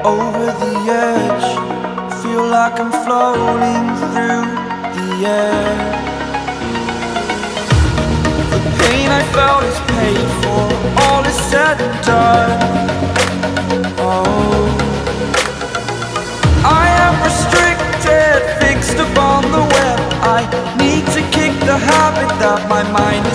Over the edge, feel like I'm floating through the air. The pain I felt is paid for, all is said and done. Oh, I am restricted, fixed upon the web. I need to kick the habit that my mind